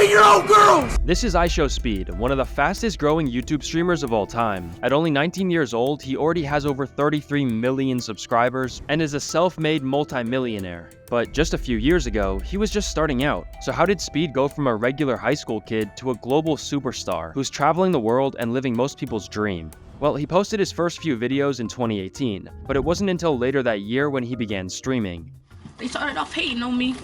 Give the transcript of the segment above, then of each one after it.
14-year-old girls! This is IShowSpeed, one of the fastest growing YouTube streamers of all time. At only 19 years old, he already has over 33 million subscribers and is a self-made multi-millionaire. But just a few years ago, he was just starting out. So how did Speed go from a regular high school kid to a global superstar who's traveling the world and living most people's dream? Well, he posted his first few videos in 2018, but it wasn't until later that year when he began streaming. They started off hating on me.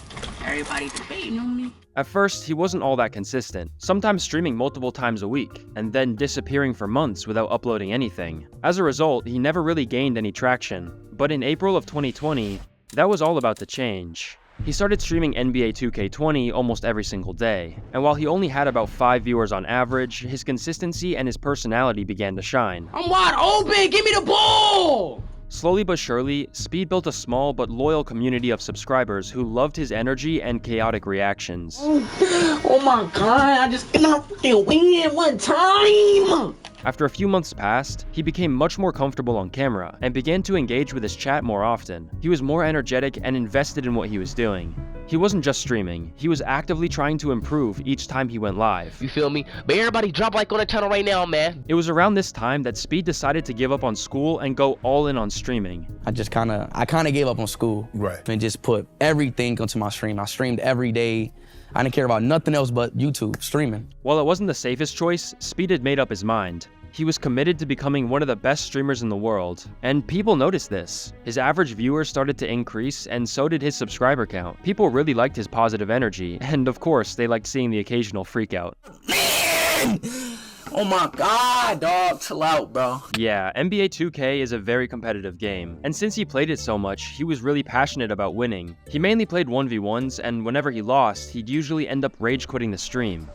Everybody debating on me. At first, he wasn't all that consistent, sometimes streaming multiple times a week, and then disappearing for months without uploading anything. As a result, he never really gained any traction. But in April of 2020, that was all about to change. He started streaming NBA 2K20 almost every single day, and while he only had about 5 viewers on average, his consistency and his personality began to shine. I'm wide open, give me the ball! Slowly but surely, Speed built a small but loyal community of subscribers who loved his energy and chaotic reactions. Oh my god, I just cannot fucking win one time! After a few months passed, he became much more comfortable on camera and began to engage with his chat more often. He was more energetic and invested in what he was doing. He wasn't just streaming, he was actively trying to improve each time he went live. You feel me? But everybody drop like on the channel right now, man. It was around this time that Speed decided to give up on school and go all in on streaming. I kind of gave up on school. Right. And just put everything onto my stream. I streamed every day. I didn't care about nothing else but YouTube, streaming. While it wasn't the safest choice, Speed had made up his mind. He was committed to becoming one of the best streamers in the world, and people noticed this. His average viewers started to increase, and so did his subscriber count. People really liked his positive energy, and of course, they liked seeing the occasional freakout. Man! Oh my god, dog, chill out, bro. Yeah, NBA 2K is a very competitive game, and since he played it so much, he was really passionate about winning. He mainly played 1v1s, and whenever he lost, he'd usually end up rage quitting the stream.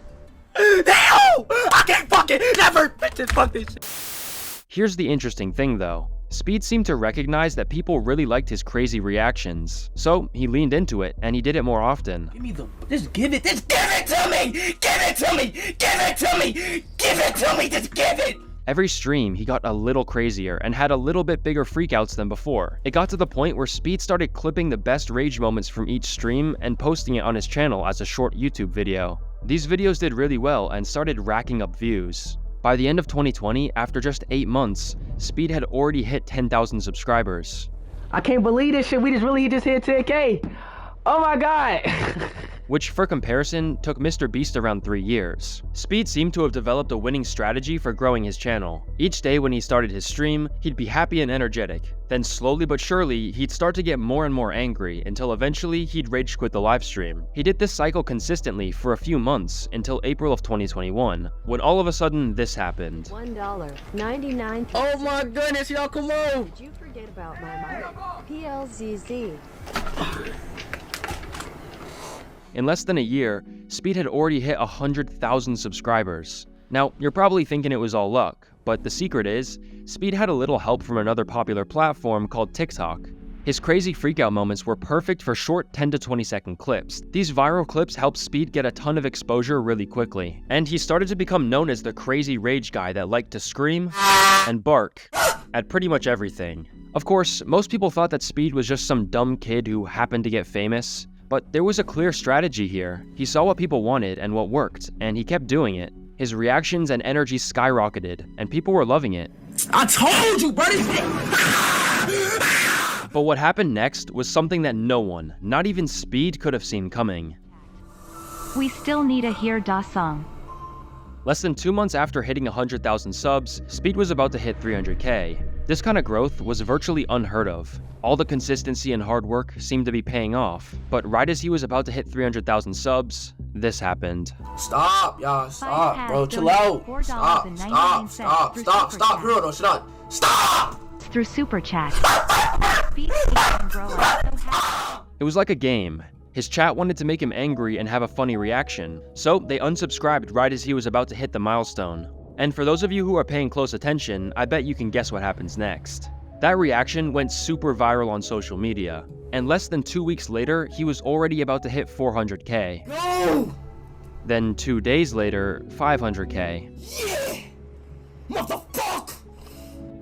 Hell! I can't fucking never bitches fuck this shit. Here's the interesting thing though. Speed seemed to recognize that people really liked his crazy reactions, so he leaned into it and he did it more often. Give me just give it to me! Give it to me! Give it to me! Give it to me! Just give it! Every stream, he got a little crazier and had a little bit bigger freakouts than before. It got to the point where Speed started clipping the best rage moments from each stream and posting it on his channel as a short YouTube video. These videos did really well and started racking up views. By the end of 2020, after just 8 months, Speed had already hit 10,000 subscribers. I can't believe this shit, we just hit 10K. Oh my god. Which, for comparison, took Mr. Beast around 3 years. Speed seemed to have developed a winning strategy for growing his channel. Each day when he started his stream, he'd be happy and energetic. Then slowly but surely, he'd start to get more and more angry until eventually he'd rage quit the livestream. He did this cycle consistently for a few months until April of 2021, when all of a sudden this happened. $1.99. Oh my goodness, y'all, come on. Did you forget about my mic? PLZZ. In less than a year, Speed had already hit 100,000 subscribers. Now, you're probably thinking it was all luck, but the secret is, Speed had a little help from another popular platform called TikTok. His crazy freakout moments were perfect for short 10 to 20 second clips. These viral clips helped Speed get a ton of exposure really quickly, and he started to become known as the crazy rage guy that liked to scream and bark at pretty much everything. Of course, most people thought that Speed was just some dumb kid who happened to get famous. But there was a clear strategy here. He saw what people wanted and what worked, and he kept doing it. His reactions and energy skyrocketed, and people were loving it. I told you, buddy! But what happened next was something that no one, not even Speed, could have seen coming. We still need a Hear Da song. Less than 2 months after hitting 100,000 subs, Speed was about to hit 300K. This kind of growth was virtually unheard of. All the consistency and hard work seemed to be paying off, but right as he was about to hit 300,000 subs, this happened. Stop, y'all, stop, bro, chill out. Stop, for real though, stop! Through Super Chat. Speed can grow up so happy. It was like a game. His chat wanted to make him angry and have a funny reaction, so they unsubscribed right as he was about to hit the milestone. And for those of you who are paying close attention, I bet you can guess what happens next. That reaction went super viral on social media, and less than 2 weeks later, he was already about to hit 400K. No! Then 2 days later, 500K. Yeah! Motherfucker!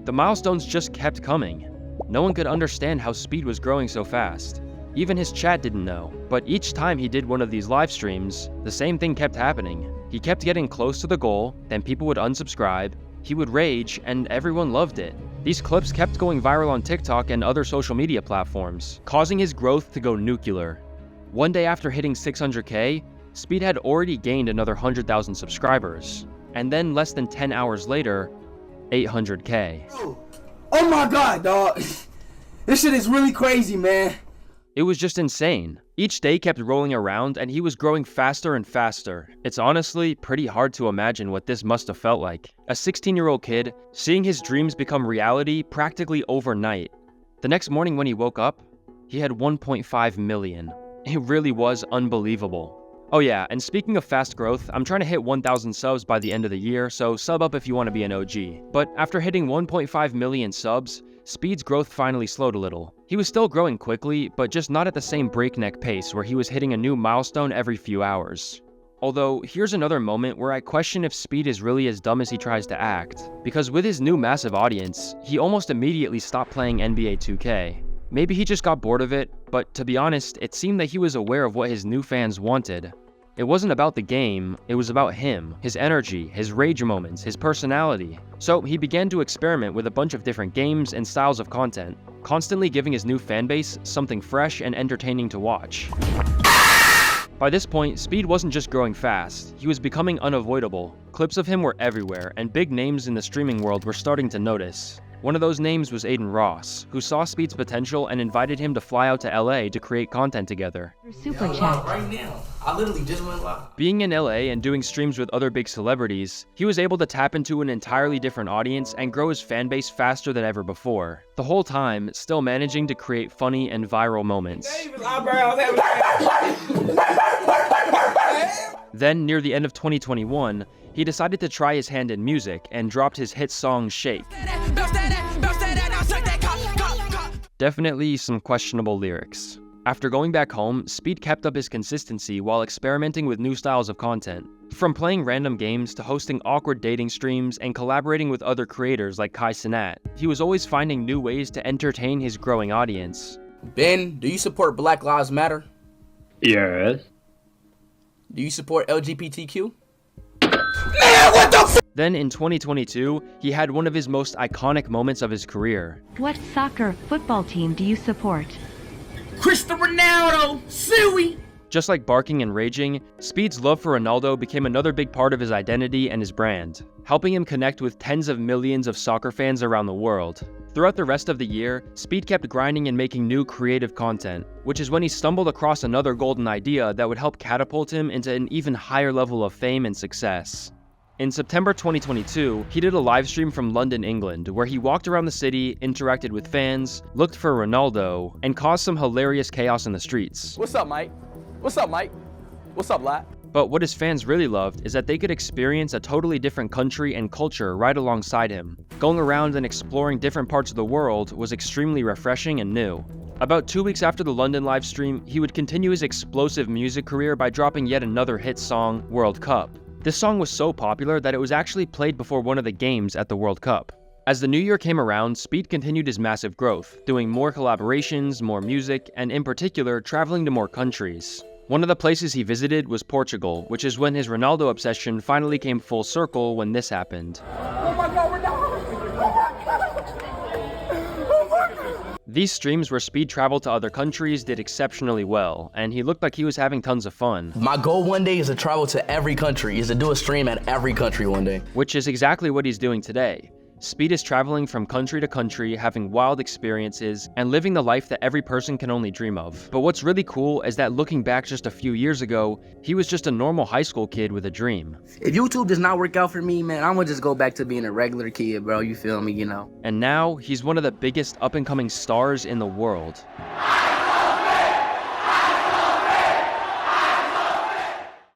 The milestones just kept coming. No one could understand how Speed was growing so fast. Even his chat didn't know. But each time he did one of these live streams, the same thing kept happening. He kept getting close to the goal, then people would unsubscribe, he would rage, and everyone loved it. These clips kept going viral on TikTok and other social media platforms, causing his growth to go nuclear. One day after hitting 600k, Speed had already gained another 100,000 subscribers. And then less than 10 hours later, 800k. Oh my god, dog. This shit is really crazy, man. It was just insane. Each day kept rolling around and he was growing faster and faster. It's honestly pretty hard to imagine what this must have felt like. A 16-year-old kid, seeing his dreams become reality practically overnight. The next morning when he woke up, he had 1.5 million. It really was unbelievable. Oh yeah, and speaking of fast growth, I'm trying to hit 1,000 subs by the end of the year, so sub up if you want to be an OG. But after hitting 1.5 million subs, Speed's growth finally slowed a little. He was still growing quickly, but just not at the same breakneck pace where he was hitting a new milestone every few hours. Although, here's another moment where I question if Speed is really as dumb as he tries to act, because with his new massive audience, he almost immediately stopped playing NBA 2K. Maybe he just got bored of it, but to be honest, it seemed that he was aware of what his new fans wanted. It wasn't about the game, it was about him, his energy, his rage moments, his personality. So he began to experiment with a bunch of different games and styles of content, constantly giving his new fanbase something fresh and entertaining to watch. By this point, Speed wasn't just growing fast, he was becoming unavoidable. Clips of him were everywhere, and big names in the streaming world were starting to notice. One of those names was Aiden Ross, who saw Speed's potential and invited him to fly out to LA to create content together. Super chat. Right now. I literally just went live. Being in LA and doing streams with other big celebrities, he was able to tap into an entirely different audience and grow his fanbase faster than ever before. The whole time, still managing to create funny and viral moments. Then, near the end of 2021, he decided to try his hand in music and dropped his hit song Shake. Definitely some questionable lyrics. After going back home, Speed kept up his consistency while experimenting with new styles of content. From playing random games to hosting awkward dating streams and collaborating with other creators like cenat, he was always finding new ways to entertain his growing audience. Ben, do you support Black Lives Matter? Yes. Do you support LGBTQ? Then in 2022, he had one of his most iconic moments of his career. What soccer football team do you support? Cristiano Ronaldo, suey. Just like barking and raging, Speed's love for Ronaldo became another big part of his identity and his brand, helping him connect with tens of millions of soccer fans around the world. Throughout the rest of the year, Speed kept grinding and making new creative content, which is when he stumbled across another golden idea that would help catapult him into an even higher level of fame and success. In September 2022, he did a live stream from London, England, where he walked around the city, interacted with fans, looked for Ronaldo, and caused some hilarious chaos in the streets. What's up, Mike? What's up, Mike? What's up, lad? But what his fans really loved is that they could experience a totally different country and culture right alongside him. Going around and exploring different parts of the world was extremely refreshing and new. About 2 weeks after the London live stream, he would continue his explosive music career by dropping yet another hit song, World Cup. This song was so popular that it was actually played before one of the games at the World Cup. As the new year came around, Speed continued his massive growth, doing more collaborations, more music, and in particular, traveling to more countries. One of the places he visited was Portugal, which is when his Ronaldo obsession finally came full circle when this happened. Oh my god, Ronaldo! These streams where Speed traveled to other countries did exceptionally well, and he looked like he was having tons of fun. My goal one day is to travel to every country, is to do a stream at every country one day. Which is exactly what he's doing today. Speed is traveling from country to country, having wild experiences, and living the life that every person can only dream of. But what's really cool is that looking back just a few years ago, he was just a normal high school kid with a dream. If YouTube does not work out for me, man, I'm gonna just go back to being a regular kid, bro. You feel me, you know? And now, he's one of the biggest up-and-coming stars in the world.